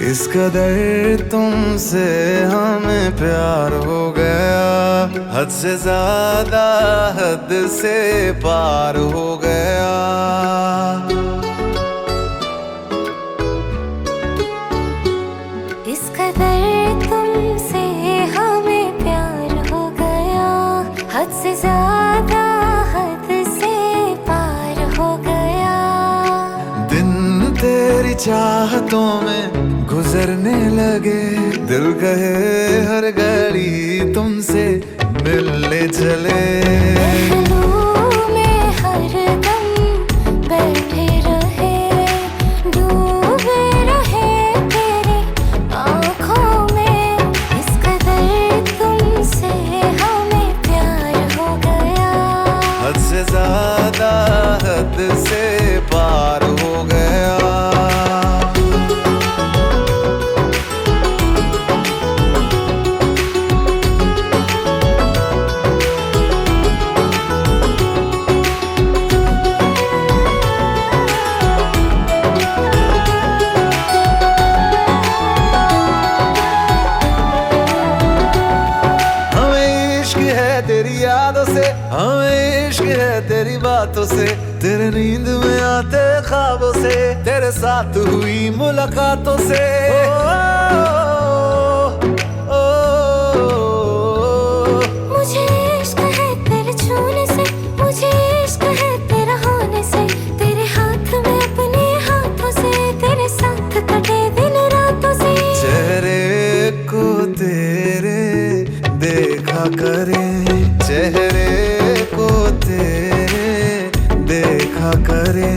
किस कदर तुमसे हमें प्यार हो गया, हद से ज्यादा हद से पार हो गया। किस कदर तुमसे हमें प्यार हो गया, हद से ज्यादा हद से पार हो गया। दिन तेरी चाहतों में गुजरने लगे, दिल कहे हर घड़ी तुमसे मिलने चले। महलों में हरदम बैठे रहे, डूबे रहे तेरी आँखों में। इस कदर तुमसे हमें प्यार हो गया, हद से ज्यादा हद से पार हो गया। तेरी यादों से हमें इश्क है, तेरी बातों से, तेरे नींद में आते ख्वाबों से, तेरे साथ हुई मुलाकातों से। मुझे इश्क है तेरे छूने से, मुझे इश्क है तेरा होने से, तेरे हाथ में अपने हाथों से, तेरे साथ कटे दिन रातों से। चेहरे को तेरे देखा करे, चेहरे को तेरे देखा करे।